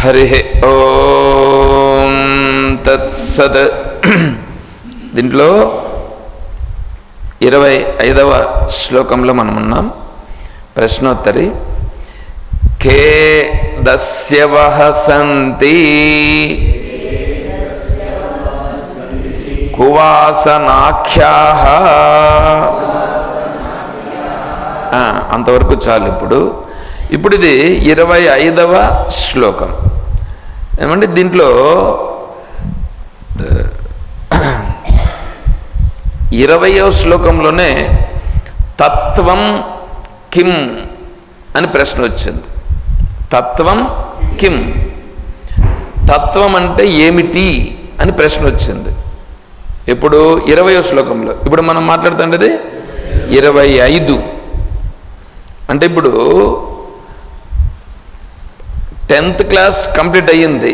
హరి ఓం తత్సత్. దీంట్లో 25వ శ్లోకంలో మనం ఉన్నాం. ప్రశ్నోత్తరి. కే దస్యవః సంతి కువాసనాఖ్యాః. అంతవరకు చాలు. ఇప్పుడు ఇది 25వ శ్లోకం. ఏమంటే దీంట్లో 20వ శ్లోకంలోనే తత్వం కిం అని ప్రశ్న వచ్చింది. తత్వం కిం, తత్వం అంటే ఏమిటి అని ప్రశ్న వచ్చింది. ఇప్పుడు 20వ శ్లోకంలో. ఇప్పుడు మనం మాట్లాడుతుండేది 25. అంటే ఇప్పుడు 10th క్లాస్ కంప్లీట్ అయ్యింది.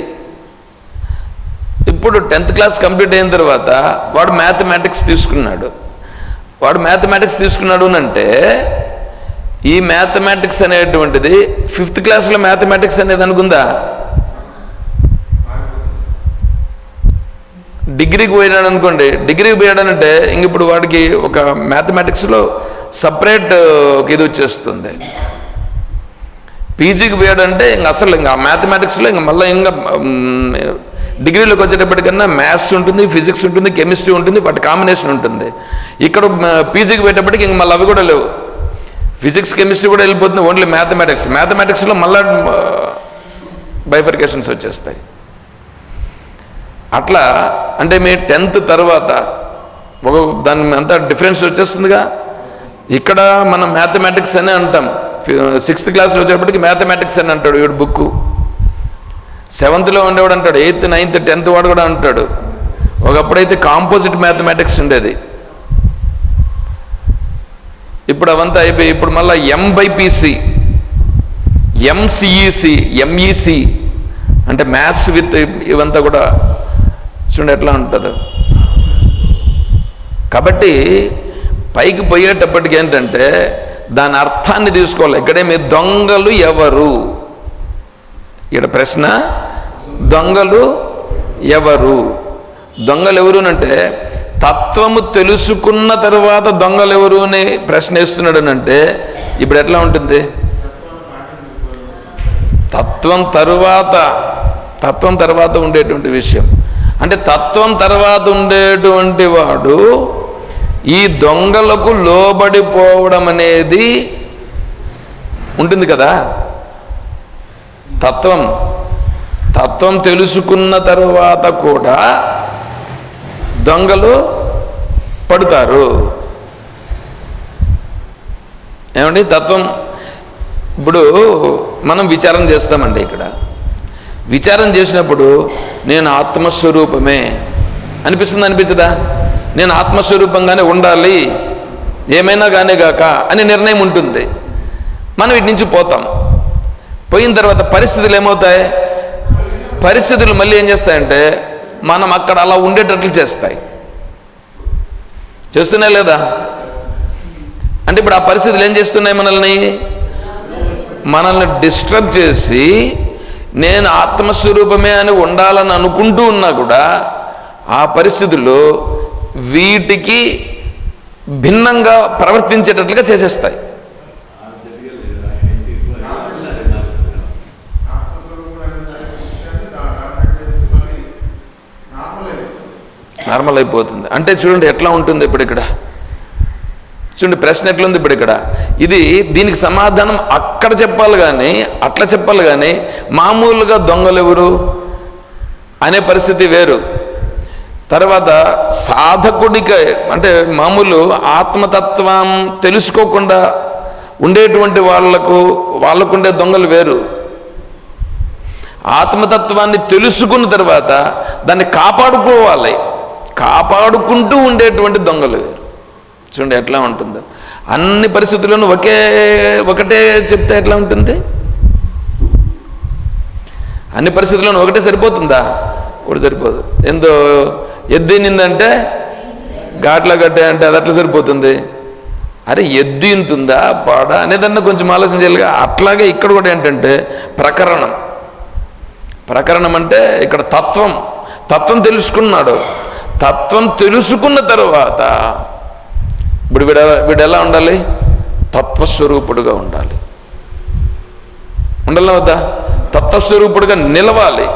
ఇప్పుడు 10th క్లాస్ కంప్లీట్ అయిన తర్వాత వాడు మ్యాథమెటిక్స్ తీసుకున్నాడు. అంటే ఈ మ్యాథమెటిక్స్ అనేటువంటిది 5th క్లాస్లో మ్యాథమెటిక్స్ అనేది అనుకుందా? డిగ్రీకి పోయినాడు అనుకోండి. డిగ్రీకి పోయాడనంటే ఇంక ఇప్పుడు వాడికి ఒక మ్యాథమెటిక్స్లో సపరేట్ ఒక ఇది వచ్చేస్తుంది. పీజీకి పోయాడంటే ఇంకా మ్యాథమెటిక్స్లో మళ్ళీ డిగ్రీలోకి వచ్చేటప్పటికన్నా మ్యాథ్స్ ఉంటుంది, ఫిజిక్స్ ఉంటుంది, కెమిస్ట్రీ ఉంటుంది, వాటి కాంబినేషన్ ఉంటుంది. ఇక్కడ పీజీకి పోయేటప్పటికి ఇంక మళ్ళీ అవి కూడా లేవు. ఫిజిక్స్ కెమిస్ట్రీ కూడా వెళ్ళిపోతుంది, ఓన్లీ మ్యాథమెటిక్స్లో మళ్ళీ బైఫర్కేషన్స్ వచ్చేస్తాయి. అట్లా అంటే మీ 10th తర్వాత దాని అంతా డిఫరెన్స్ వచ్చేస్తుందిగా. ఇక్కడ మనం మ్యాథమెటిక్స్ అనే అంటాం. 6th క్లాస్లో వచ్చేటప్పటికి మ్యాథమెటిక్స్ అని అంటాడు వీడు బుక్కు. 7thలో ఉండేవాడు అంటాడు, 8th 9th 10th వాడు కూడా అంటాడు. ఒకప్పుడైతే కాంపోజిట్ మ్యాథమెటిక్స్ ఉండేది. ఇప్పుడు అవంతా అయిపోయి ఇప్పుడు మళ్ళీ MBPC, MCEC, MEC అంటే మ్యాథ్స్ విత్ ఇవంతా కూడా చూడండి ఎట్లా ఉంటుందో. కాబట్టి పైకి పోయేటప్పటికి ఏంటంటే దాని అర్థాన్ని తీసుకోవాలి. ఇక్కడేమి దొంగలు ఎవరు? ఇక్కడ ప్రశ్న దొంగలు ఎవరు? దొంగలు ఎవరు అంటే తత్వము తెలుసుకున్న తర్వాత దొంగలు ఎవరు అని ప్రశ్న వేస్తున్నాడు అంటే ఇప్పుడు ఎట్లా ఉంటుంది? తత్వం తర్వాత ఉండేటువంటి విషయం అంటే తత్వం తర్వాత ఉండేటువంటి వాడు ఈ దొంగలకు లోబడిపోవడం అనేది ఉంటుంది కదా. తత్వం తెలుసుకున్న తర్వాత కూడా దొంగలు పడతారు. ఏమండి తత్వం ఇప్పుడు మనం విచారం చేస్తామండి. ఇక్కడ విచారం చేసినప్పుడు నేను ఆత్మస్వరూపమే అనిపించదా? నేను ఆత్మస్వరూపంగానే ఉండాలి ఏమైనా కానీ గాక అని నిర్ణయం ఉంటుంది. మనం వీటి నుంచి పోయిన తర్వాత పరిస్థితులు ఏమవుతాయి? పరిస్థితులు మళ్ళీ ఏం చేస్తాయంటే మనం అక్కడ అలా ఉండేటట్లు చేస్తున్నాయి లేదా? అంటే ఇప్పుడు ఆ పరిస్థితులు ఏం చేస్తున్నాయి? మనల్ని డిస్టర్బ్ చేసి నేను ఆత్మస్వరూపమే అని ఉండాలని అనుకుంటూ ఉన్నా కూడా ఆ పరిస్థితుల్లో వీటికి భిన్నంగా ప్రవర్తించేటట్లుగా చేసేస్తాయి. నార్మల్ అయిపోతుంది. అంటే చూడండి ఎట్లా ఉంటుంది. ఇప్పుడు ఇక్కడ చూడండి ప్రశ్న ఎట్లుంది. ఇప్పుడు ఇక్కడ దీనికి సమాధానం అక్కడ చెప్పాలి కానీ అట్లా చెప్పాలి కానీ మామూలుగా దొంగలు ఎవరు అనే పరిస్థితి వేరు. తర్వాత సాధకుడికి అంటే మామూలు ఆత్మతత్వం తెలుసుకోకుండా ఉండేటువంటి వాళ్ళకుండే దొంగలు వేరు. ఆత్మతత్వాన్ని తెలుసుకున్న తర్వాత దాన్ని కాపాడుకుంటూ ఉండేటువంటి దొంగలు వేరు. చూడండి ఎట్లా ఉంటుందో. అన్ని పరిస్థితుల్లోనూ ఒకటే చెప్తే ఎట్లా ఉంటుంది? అన్ని పరిస్థితుల్లోనూ ఒకటే సరిపోతుందా? ఒకటి సరిపోదు. ఎంతో ఎద్దినిందంటే ఘాట్ల గడ్డే అంటే అది అట్లా సరిపోతుంది. అరే ఎద్దు ఇంతుందా పాడ అనేదన్నా కొంచెం ఆలోచన చేయాలిగా. అట్లాగే ఇక్కడ కూడా ఏంటంటే ప్రకరణం అంటే ఇక్కడ తత్వం తెలుసుకున్నాడు. తత్వం తెలుసుకున్న తరువాత ఇప్పుడు వీడు ఎలా ఉండాలి? తత్వస్వరూపుడుగా ఉండాలి. ఉండాలి వద్దా? తత్వస్వరూపుడుగా నిలవాలి.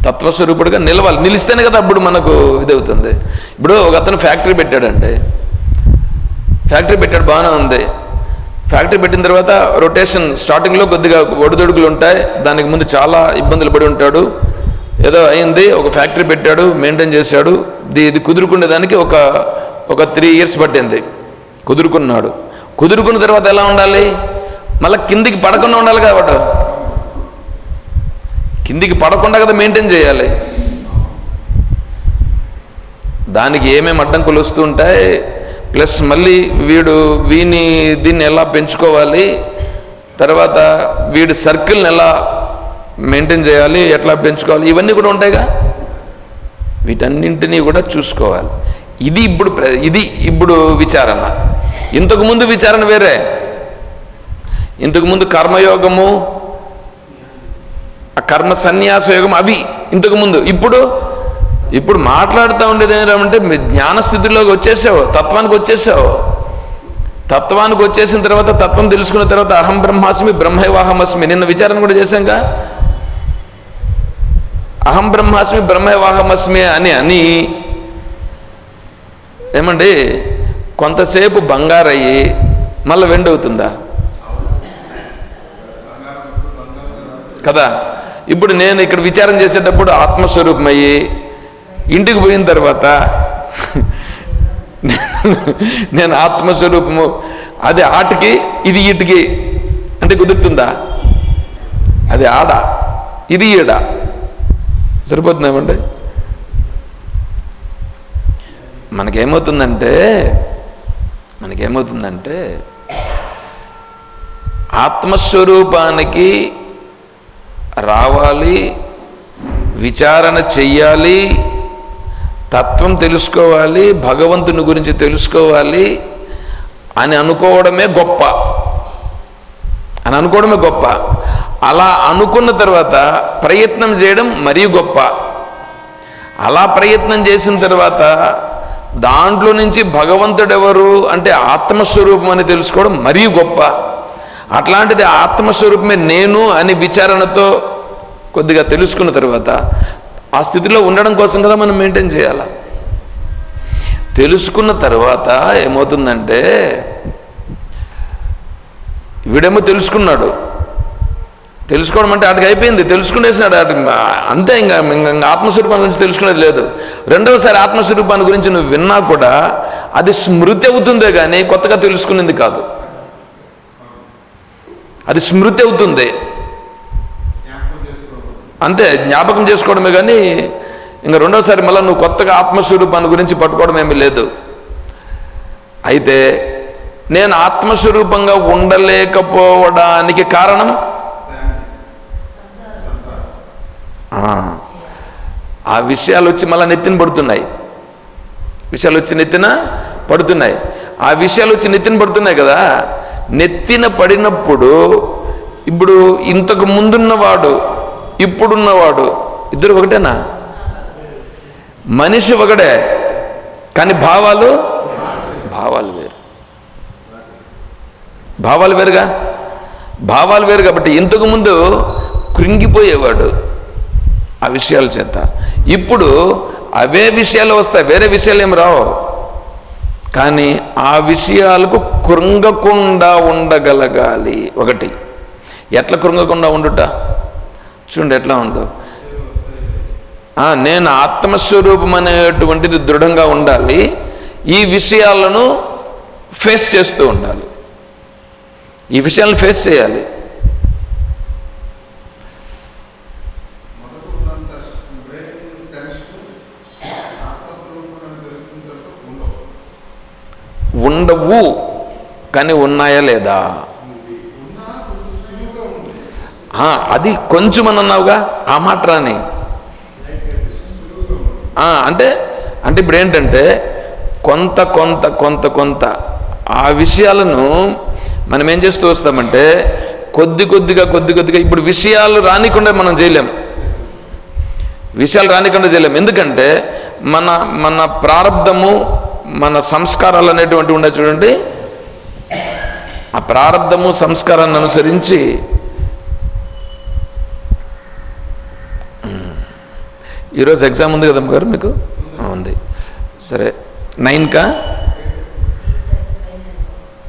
తత్వస్వరూపుడుగా నిలవాలి. నిలిస్తేనే కదా అప్పుడు మనకు ఇదవుతుంది. ఇప్పుడు ఒక అతను ఫ్యాక్టరీ పెట్టాడండి. ఫ్యాక్టరీ పెట్టాడు, బాగానే ఉంది. ఫ్యాక్టరీ పెట్టిన తర్వాత రొటేషన్ స్టార్టింగ్లో కొద్దిగా ఒడిదొడుకులు ఉంటాయి. దానికి ముందు చాలా ఇబ్బందులు పడి ఉంటాడు. ఏదో అయింది, ఒక ఫ్యాక్టరీ పెట్టాడు, మెయింటైన్ చేశాడు. ఇది కుదురుకునేదానికి ఒక 3 years పట్టింది. కుదురుకున్నాడు. కుదురుకున్న తర్వాత ఎలా ఉండాలి? మళ్ళీ కిందికి పడకుండా ఉండాలి కాబట్టి కిందికి పడకుండా కదా మెయింటైన్ చేయాలి. దానికి ఏమేమి అడ్డంకులు వస్తూ ఉంటాయి, ప్లస్ మళ్ళీ దీన్ని ఎలా పెంచుకోవాలి, తర్వాత వీడి సర్కిల్ని ఎలా మెయింటైన్ చేయాలి, ఎట్లా పెంచుకోవాలి, ఇవన్నీ కూడా ఉంటాయిగా. వీటన్నింటినీ కూడా చూసుకోవాలి. ఇది ఇప్పుడు విచారణ. ఇంతకుముందు విచారణ వేరే. ఇంతకుముందు కర్మయోగము, ఆ కర్మ సన్యాస యోగం అవి ఇంతకుముందు. ఇప్పుడు మాట్లాడుతూ ఉండేది ఏంటంటే జ్ఞానస్థితిలోకి వచ్చేసావు, తత్వానికి వచ్చేసావు. తత్వానికి వచ్చేసిన తర్వాత, తత్వం తెలుసుకున్న తర్వాత అహం బ్రహ్మాస్మి బ్రహ్మైవాహమస్మి. నిన్న విచారణ కూడా చేశాంగా. అహం బ్రహ్మాస్మి బ్రహ్మైవాహమస్మి అని ఏమండి కొంతసేపు బంగారయ్యి మళ్ళీ వెండి అవుతుందా కదా? ఇప్పుడు నేను ఇక్కడ విచారం చేసేటప్పుడు ఆత్మస్వరూపమయ్యి ఇంటికి పోయిన తర్వాత నేను ఆత్మస్వరూపము, అది ఆటకి ఇది ఈటికి అంటే కుదురుతుందా? అది ఆడ, ఇది ఈడ, సరిపోతుందేమండి? మనకేమవుతుందంటే ఆత్మస్వరూపానికి రావాలి, విచారణ చెయ్యాలి, తత్వం తెలుసుకోవాలి, భగవంతుని గురించి తెలుసుకోవాలి అని అనుకోవడమే గొప్ప. అలా అనుకున్న తర్వాత ప్రయత్నం చేయడం మరీ గొప్ప. అలా ప్రయత్నం చేసిన తర్వాత దాంట్లో నుంచి భగవంతుడెవరు అంటే ఆత్మస్వరూపం అని తెలుసుకోవడం మరీ గొప్ప. అట్లాంటిది ఆత్మస్వరూపమే నేను అని విచారణతో కొద్దిగా తెలుసుకున్న తర్వాత ఆ స్థితిలో ఉండడం కోసం కదా మనం మెయింటైన్ చేయాలి. తెలుసుకున్న తర్వాత ఏమవుతుందంటే వీడేమో తెలుసుకోవడం అంటే ఆడికి అయిపోయింది, తెలుసుకునేసినాడు అంతే. ఇంకా ఆత్మస్వరూపాన్ని గురించి తెలుసుకునేది లేదు. రెండవసారి ఆత్మస్వరూపాన్ని గురించి నువ్వు విన్నా కూడా అది స్మృతి అవుతుందే కానీ కొత్తగా తెలుసుకునేది కాదు. అది స్మృతి అవుతుంది అంతే, జ్ఞాపకం చేసుకోవడమే కానీ ఇంకా రెండోసారి మళ్ళీ నువ్వు కొత్తగా ఆత్మస్వరూపాన్ని గురించి పట్టుకోవడం ఏమీ లేదు. అయితే నేను ఆత్మస్వరూపంగా ఉండలేకపోవడానికి కారణం ఆ విషయాలు వచ్చి మళ్ళీ నెత్తిన పడుతున్నాయి. ఆ విషయాలు వచ్చి నెత్తిన పడుతున్నాయి కదా. నెత్తిన పడినప్పుడు ఇప్పుడు ఇంతకు ముందున్నవాడు ఇప్పుడున్నవాడు ఇద్దరు ఒకటేనా? మనిషి ఒకటే కానీ భావాలు వేరుగా. భావాలు వేరు కాబట్టి ఇంతకు ముందు కృంగిపోయేవాడు ఆ విషయాల చేత. ఇప్పుడు అవే విషయాలు వస్తాయి, వేరే విషయాలు ఏమి రావు. కానీ ఆ విషయాలకు కృంగకుండా ఉండగలగాలి. ఒకటి, ఎట్లా కృంగకుండా ఉండుట చూడండి ఎట్లా ఉందో. నేను ఆత్మస్వరూపం అనేటువంటిది దృఢంగా ఉండాలి. ఈ విషయాలను ఫేస్ చేస్తూ ఉండాలి. ఈ విషయాలను ఫేస్ చేయాలి. ఉండవు కానీ ఉన్నాయా లేదా? అది కొంచెం అని అన్నావుగా, ఆ మాట రాని. అంటే ఇప్పుడు ఏంటంటే కొంత ఆ విషయాలను మనం ఏం చేస్తూ వస్తామంటే కొద్ది కొద్దిగా ఇప్పుడు విషయాలు రానికుండా మనం చేయలేం, ఎందుకంటే మన ప్రారంధము, మన సంస్కారాలు అనేటువంటి ఉండే చూడండి, ఆ ప్రారంధము సంస్కారాన్ని అనుసరించి ఈరోజు ఎగ్జామ్ ఉంది కదమ్మ గారు మీకు? ఉంది. సరే 9కా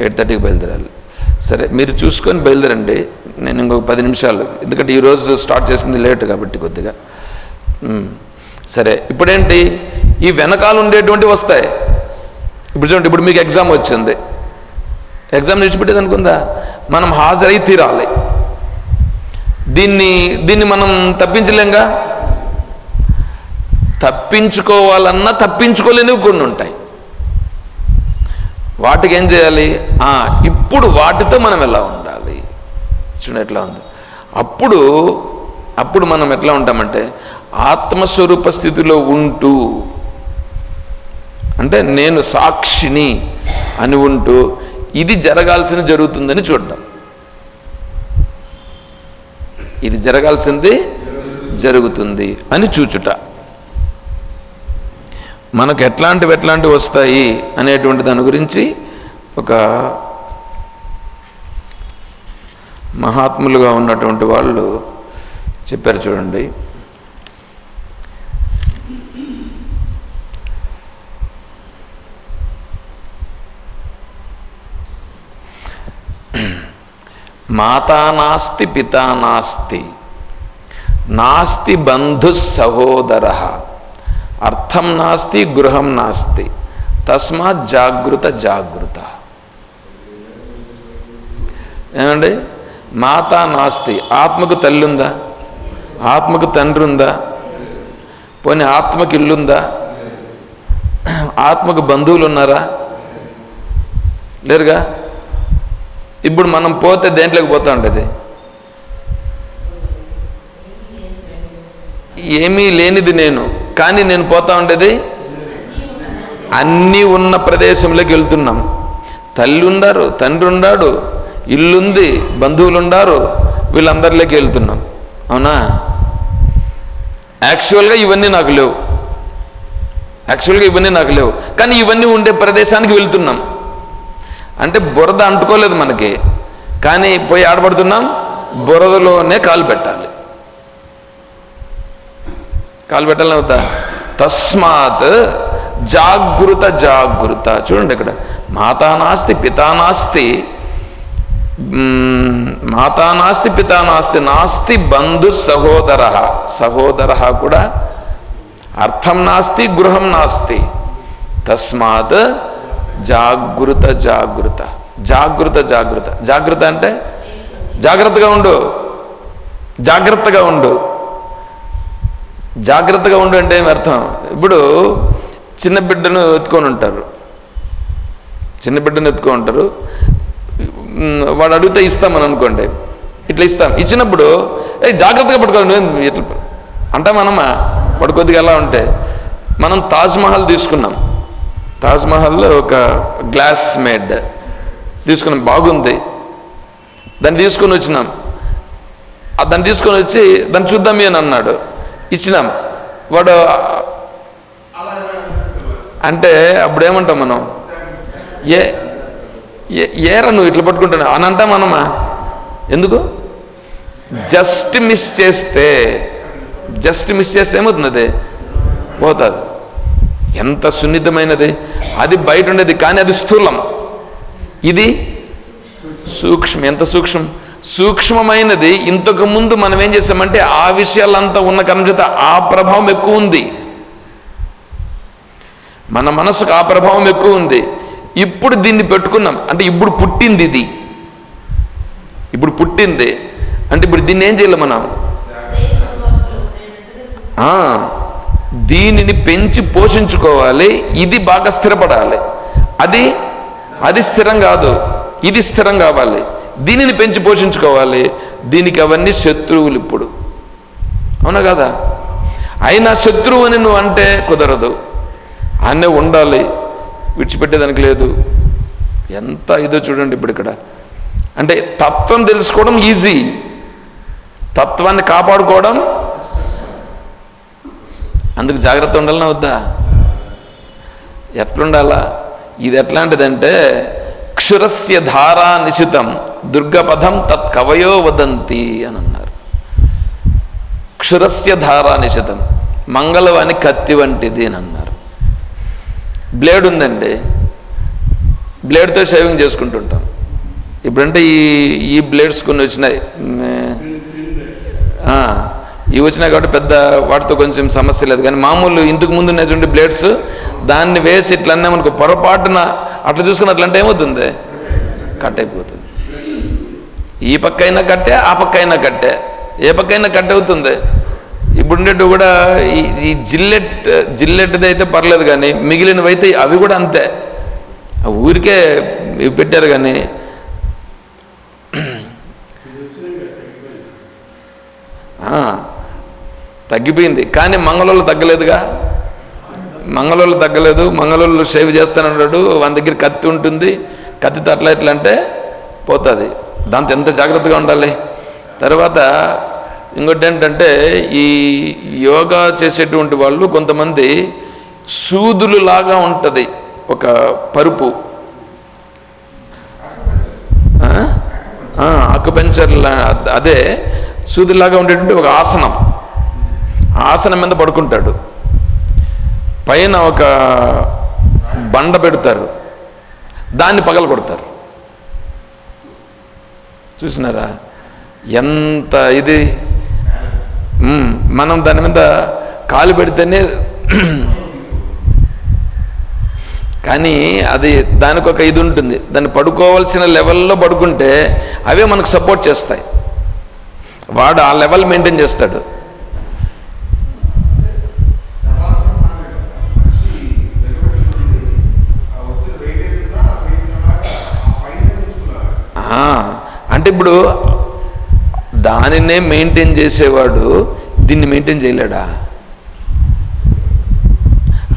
8:30కి బయలుదేరాలి. సరే మీరు చూసుకొని బయలుదేరండి, నేను ఇంకొక 10 నిమిషాలు, ఎందుకంటే ఈరోజు స్టార్ట్ చేసింది లేట్ కాబట్టి కొద్దిగా. సరే ఇప్పుడేంటి, ఈ వెనకాల ఉండేటువంటి వస్తాయి. ఇప్పుడు చూడండి, ఇప్పుడు మీకు ఎగ్జామ్ వచ్చింది, ఎగ్జామ్ నిలిచిపెట్టేది అనుకుందా, మనం హాజరై తీరాలి. దీన్ని మనం తప్పించలేంగా. తప్పించుకోవాలన్నా తప్పించుకోలేనివి కొన్ని ఉంటాయి. వాటికి ఏం చేయాలి? ఇప్పుడు వాటితో మనం ఎలా ఉండాలి చూడండి ఎట్లా ఉంది. అప్పుడు మనం ఎట్లా ఉంటామంటే ఆత్మస్వరూప స్థితిలో ఉంటూ, అంటే నేను సాక్షిని అని ఉంటూ ఇది జరగాల్సింది జరుగుతుందని చూడడం. ఇది జరగాల్సింది జరుగుతుంది అని చూచుట. మనకు ఎట్లాంటివి వస్తాయి అనేటువంటి దాని గురించి ఒక మహాత్ములుగా ఉన్నటువంటి వాళ్ళు చెప్పారు చూడండి. మాతా నాస్తి పితా నాస్తి, నాస్తి బంధు సహోదరః, అర్థం నాస్తి గృహం నాస్తి, తస్మాత్ జాగృత. ఏమండి? మాతా నాస్తి, ఆత్మకు తల్లి ఉందా? ఆత్మకు తండ్రి ఉందా? పోనీ ఆత్మకి ఇల్లుందా? ఆత్మకు బంధువులు ఉన్నారా? లేరుగా. ఇప్పుడు మనం పోతే దేంట్లోకి పోతా ఉండేది? ఏమీ లేనిది నేను, కానీ నేను పోతా ఉండేది అన్నీ ఉన్న ప్రదేశంలోకి వెళ్తున్నాం. తల్లి ఉండారు, తండ్రి ఉన్నాడు, ఇల్లుంది, బంధువులు ఉండారు, వీళ్ళందరిలోకి వెళ్తున్నాం. అవునా? యాక్చువల్గా ఇవన్నీ నాకు లేవు, కానీ ఇవన్నీ ఉండే ప్రదేశానికి వెళ్తున్నాం. అంటే బురద అంటుకోలేదు మనకి, కానీ పోయి ఆడబడుతున్నాం, బురదలోనే కాలు పెట్టాలని అవుతా. తస్మాత్ జాగృత. చూడండి ఇక్కడ మాతా నాస్తి పితా నాస్తి, నాస్తి బంధు సహోదర కూడా, అర్థం నాస్తి గృహం నాస్తి, తస్మాత్ జాగృత. జాగ్రత్త అంటే జాగ్రత్తగా ఉండు అంటే ఏమి అర్థం? ఇప్పుడు చిన్న బిడ్డను ఎత్తుకొని ఉంటారు, వాడు అడిగితే ఇస్తామని అనుకోండి, ఇట్లా ఇస్తాం. ఇచ్చినప్పుడు జాగ్రత్తగా పట్టుకోవాలి ఇట్లా అంటే మనమా వాడు కొద్దిగా ఎలా ఉంటే, మనం తాజ్మహల్ తీసుకున్నాం, తాజ్మహల్లో ఒక గ్లాస్ మేడ్ తీసుకున్నాం, బాగుంది, దాన్ని తీసుకొని వచ్చినాం. దాన్ని తీసుకొని వచ్చి దాన్ని చూద్దాం అని అన్నాడు, ఇచ్చినాం. వాడు అంటే అప్పుడు ఏమంటాం మనం? ఏరా నువ్వు ఇట్లా పట్టుకుంటున్నావు అని అంటాం మనమా? ఎందుకు? జస్ట్ మిస్ చేస్తే ఏమవుతుంది? అది పోతుంది. ఎంత సున్నితమైనది అది, బయట ఉండేది, కానీ అది స్థూలం, ఇది సూక్ష్మం. ఎంత సూక్ష్మమైనది. ఇంతకు ముందు మనం ఏం చేసామంటే ఆ విషయాలంతా ఉన్న కారణం చేత ఆ ప్రభావం ఎక్కువ ఉంది, మన మనసుకు ఆ ప్రభావం ఎక్కువ ఉంది. ఇప్పుడు దీన్ని పెట్టుకున్నాం అంటే ఇప్పుడు పుట్టింది అంటే ఇప్పుడు దీన్ని ఏం చేయాలి మనం? దీనిని పెంచి పోషించుకోవాలి. ఇది బాగా స్థిరపడాలి. అది స్థిరం కాదు, ఇది స్థిరం కావాలి. దీనిని పెంచి పోషించుకోవాలి. దీనికి అవన్నీ శత్రువులు ఇప్పుడు, అవునా కదా? అయినా శత్రువు అని నువ్వు అంటే కుదరదు, అన్నీ ఉండాలి, విడిచిపెట్టేదానికి లేదు. ఎంత ఇదో చూడండి ఇప్పుడు ఇక్కడ అంటే తత్వం తెలుసుకోవడం ఈజీ, తత్వాన్ని కాపాడుకోవడం అందుకు జాగ్రత్త ఉండాలన్నా వద్దా? ఎట్లుండాలా? ఇది ఎట్లాంటిదంటే క్షురస్య ధారా నిశితం దుర్గపథం తత్ కవయో వదంతి అని అన్నారు. క్షురస్య ధారా నిశితం, మంగళవాణి కత్తి వంటిది అని అన్నారు. బ్లేడ్ ఉందండి, బ్లేడ్తో షేవింగ్ చేసుకుంటుంటాం. ఇప్పుడంటే ఈ బ్లేడ్స్ కొన్ని వచ్చినాయి, ఇవి వచ్చినాయి కాబట్టి పెద్ద వాటితో కొంచెం సమస్య లేదు. కానీ మామూలు ఇంతకు ముందు ఉన్నటువంటి బ్లేడ్స్ దాన్ని వేసి ఇట్లా అన్నా మనకు పొరపాటున అట్లా చూసుకున్నట్లంటే ఏమవుతుంది? కట్ అయిపోతుంది. ఈ పక్క అయినా కట్టే, ఆ పక్క అయినా కట్టే, ఏ పక్క అయినా కట్ అవుతుంది. ఇప్పుడు ఉండేట్టు కూడా ఈ జిల్లెట్ది అయితే పర్లేదు, కానీ మిగిలినవి అయితే అవి కూడా అంతే, ఊరికే ఇవి పెట్టారు. కానీ తగ్గిపోయింది, కానీ మంగళోళ్ళు తగ్గలేదుగా. మంగళోళ్ళు తగ్గలేదు. మంగళోళ్ళు షేవ్ చేస్తానన్నాడు, మన దగ్గర కత్తి ఉంటుంది, కత్తితో అట్లా ఇట్లా అంటే పోతుంది. దాంతో ఎంత జాగ్రత్తగా ఉండాలి. తర్వాత ఇంకోటి ఏంటంటే ఈ యోగా చేసేటువంటి వాళ్ళు కొంతమంది సూదులు లాగా ఉంటుంది ఒక పరుపు, అకుపెంచర్, అదే సూదులాగా ఉండేటువంటి ఒక ఆసనం, ఆసనం మీద పడుకుంటాడు, పైన ఒక బండ పెడతారు, దాన్ని పగల కొడతారు. చూసినారా ఎంత ఇది? మనం దాని మీద కాలు పెడితేనే, కానీ అది దానికి ఒక ఇది ఉంటుంది, దాన్ని పడుకోవాల్సిన లెవెల్లో పడుకుంటే అవే మనకు సపోర్ట్ చేస్తాయి. వాడు ఆ లెవెల్ మెయింటైన్ చేస్తాడు. అంటే ఇప్పుడు దానినే మెయింటైన్ చేసేవాడు దీన్ని మెయింటైన్ చేయలేడా?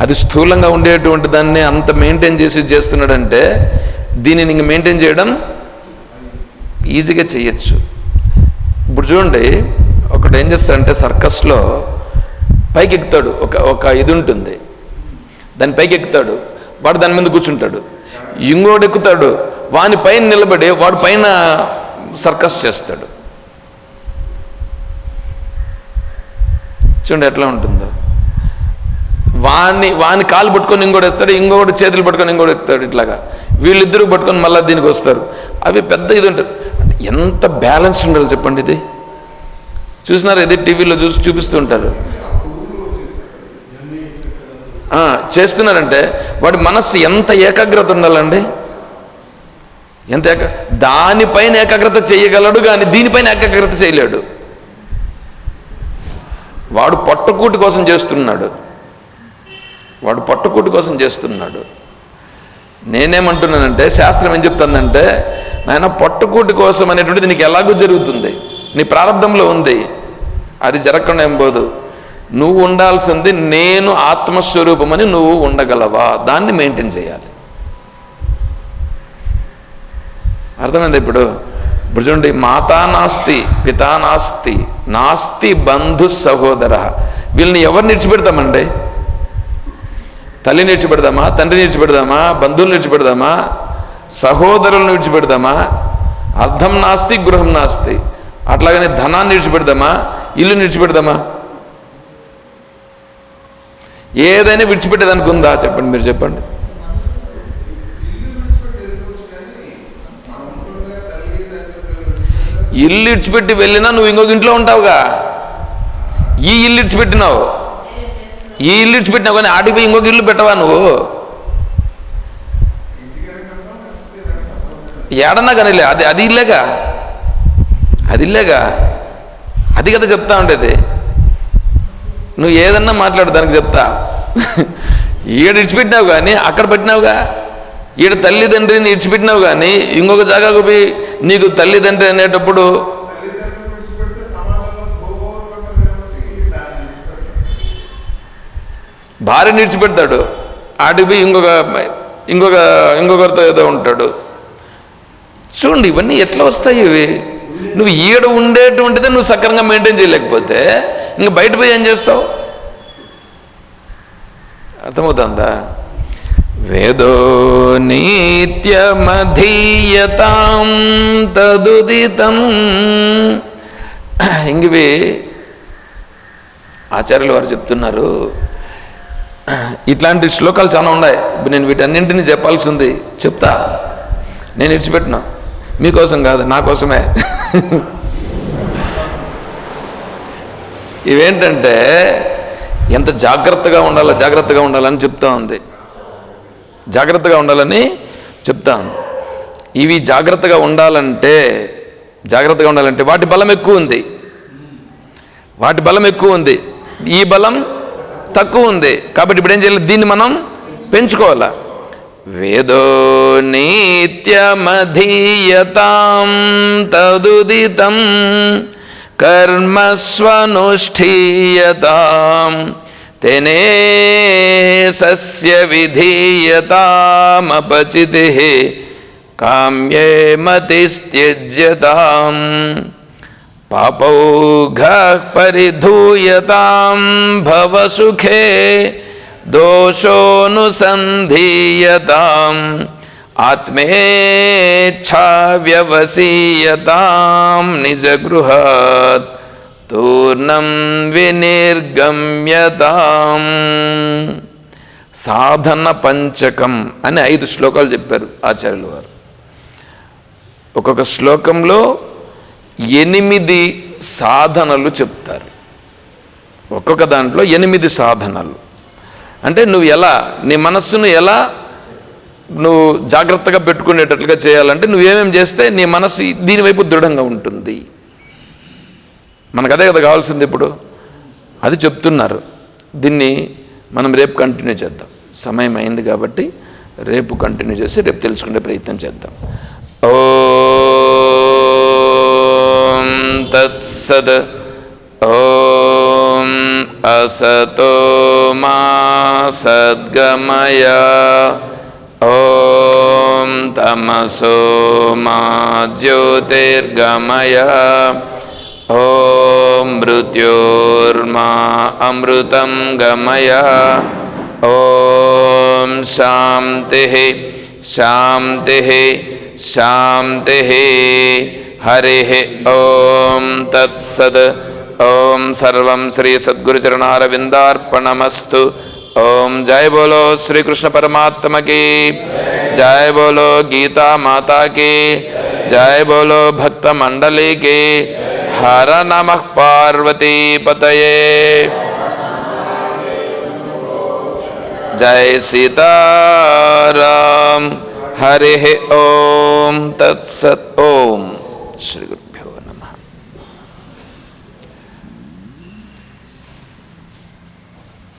అది స్థూలంగా ఉండేటువంటి దాన్ని అంత మెయింటైన్ చేస్తున్నాడంటే దీనిని ఇంక మెయింటైన్ చేయడం ఈజీగా చేయొచ్చు. ఇప్పుడు చూడండి, ఒకటి ఏం చేస్తాడంటే సర్కస్లో పైకి ఎక్కుతాడు, ఒక ఇది ఉంటుంది, దాని పైకి ఎక్కుతాడు, వాడు దాని మీద కూర్చుంటాడు, ఇంకోడు ఎక్కుతాడు, వాని పైన నిలబడి వాడు పైన సర్కస్ చేస్తాడు. చూడండి ఎట్లా ఉంటుందో. వాని కాలు పట్టుకొని ఇంకోటి ఎత్తాడు, ఇంకొకటి చేతులు పట్టుకొని ఇంకోటి ఎత్తాడు, ఇట్లాగా వీళ్ళిద్దరూ పట్టుకొని మళ్ళీ దీనికి వస్తారు. అవి పెద్ద ఇది ఉంటుంది. ఎంత బ్యాలెన్స్ ఉండాలి చెప్పండి. ఇది చూసినారు, ఇది టీవీలో చూపిస్తుంటారు. చేస్తున్నారంటే వాడి మనస్సు ఎంత ఏకాగ్రత ఉండాలండి, ఎంత దానిపైన ఏకాగ్రత చేయగలడు, కానీ దీనిపైన ఏకాగ్రత చేయలేడు. వాడు పట్టుకూటి కోసం చేస్తున్నాడు, వాడు పట్టుకూటి కోసం చేస్తున్నాడు. నేనేమంటున్నానంటే శాస్త్రం ఏం చెప్తుందంటే, నాయన పట్టుకూటి కోసం అనేటువంటిది నీకు ఎలాగూ జరుగుతుంది, నీ ప్రారంభంలో ఉంది, అది జరగకుండా ఏం పోదు. నువ్వు ఉండాల్సింది నేను ఆత్మస్వరూపమని నువ్వు ఉండగలవా, దాన్ని మెయింటైన్ చేయాలి. అర్థమైంది? ఇప్పుడు చూడండి, మాతా నాస్తి పితా నాస్తి నాస్తి బంధు సహోదర, వీళ్ళని ఎవరిని విడిచిపెడతామండి? తల్లిని విడిచిపెడదామా, తండ్రిని విడిచిపెడదామా, బంధువులను విడిచిపెడదామా, సహోదరులను విడిచిపెడదామా? అర్థం నాస్తి గృహం నాస్తి. అట్లాగనే ధనాన్ని విడిచిపెడదామా, ఇల్లుని విడిచిపెడదామా? ఏదైనా విడిచిపెట్టేదానికి ఉందా చెప్పండి, మీరు చెప్పండి. ఇల్లు ఇడిచిపెట్టి వెళ్ళినా నువ్వు ఇంకొక ఇంట్లో ఉంటావుగా. ఈ ఇల్లు ఇడిచిపెట్టినావు, ఈ ఇల్లు ఇడిచిపెట్టినావు, కానీ ఆడికి పోయి ఇంకొక ఇల్లు పెట్టవా నువ్వు? ఏడన్నా కానీ అది ఇల్లేగా, అది ఇల్లేగా, అది కదా చెప్తా ఉండేది. నువ్వు ఏదన్నా మాట్లాడు, దానికి చెప్తా. ఈడ ఇడిచిపెట్టినావు కానీ అక్కడ పెట్టినావుగా, ఈడ తల్లిదండ్రిని ఇడిచిపెట్టినావు కానీ ఇంకొక జాగాకు పోయి నీకు తల్లిదండ్రి అనేటప్పుడు భార్యని విడిచిపెడతాడు, ఆడికి పోయి ఇంకొకరితో ఏదో ఉంటాడు. చూడండి ఇవన్నీ ఎట్లా వస్తాయి ఇవి. నువ్వు ఈడ ఉండేటువంటిదే నువ్వు సక్రమంగా మెయింటైన్ చేయలేకపోతే ఇంక బయట పోయి ఏం చేస్తావు? అర్థమవుతుందా? వేదో నిత్యమధీయతాం తదుదితం. ఇంగివి ఆచార్యులు వారు చెప్తున్నారు. ఇట్లాంటి శ్లోకాలు చాలా ఉన్నాయి. నేను వీటన్నింటినీ చెప్పాల్సి ఉంది, చెప్తా. నేను విడిచిపెట్టినా, మీకోసం కాదు, నా కోసమే. ఇవేంటంటే ఎంత జాగ్రత్తగా ఉండాలని చెప్తా ఉంది. జాగ్రత్తగా ఉండాలని చెప్తా ఉంది. ఇవి జాగ్రత్తగా ఉండాలంటే వాటి బలం ఎక్కువ ఉంది, ఈ బలం తక్కువ ఉంది. కాబట్టి ఇప్పుడు ఏం చేయాలి? దీన్ని మనం పెంచుకోవాలా. వేదో నిత్యమధీయతాం తదుదితం కర్మస్వనుష్ఠీయతాం తేనే సస్య విధీయతామపచితిః కామ్యే మతిస్త్యజ్యతాం పాపౌఘః పరిధూయతాం భవసుఖే దోషోనుసంధీయతాం ఆత్మేచ్ఛా వ్యవసీయతాం నిజగృహాత్ తూర్ణం వినిర్గమ్యతాం. సాధన పంచకం అని 5 శ్లోకాలు చెప్పారు ఆచార్యుల వారు. ఒక్కొక్క శ్లోకంలో 8 సాధనలు చెప్తారు. ఒక్కొక్క దాంట్లో 8 సాధనలు. అంటే నువ్వు ఎలా నీ మనస్సును ఎలా నువ్వు జాగ్రత్తగా పెట్టుకునేటట్లుగా చేయాలంటే నువ్వేమేమి చేస్తే నీ మనస్సు దీనివైపు దృఢంగా ఉంటుంది. మనకు అదే కదా కావాల్సింది. ఇప్పుడు అది చెప్తున్నారు. దీన్ని మనం రేపు కంటిన్యూ చేద్దాం. సమయం అయింది కాబట్టి రేపు కంటిన్యూ చేసి రేపు తెలుసుకునే ప్రయత్నం చేద్దాం. ఓం తత్సద్. ఓం అసతో మా సద్గమయ. ఓం తమసో మా జ్యోతిర్గమయ. ఓం మృత్యోర్మా అమృతం గమయ. ఓం శాంతిః శాంతిః శాంతిః. హరిః ఓం తత్సద్. ఓం సర్వం శ్రీ సద్గురుచరణారవిందార్పణమస్తు. ఓం జయ బోలో శ్రీ కృష్ణ పరమాత్మ की जय, बोलो गीता माता की जय, बोलो भक्त मंडली की. हर नमः पार्वती पतये. जय सीताराम. हरिः ओम तत्सत्. ओम श्री गुरुभ्यो नमः.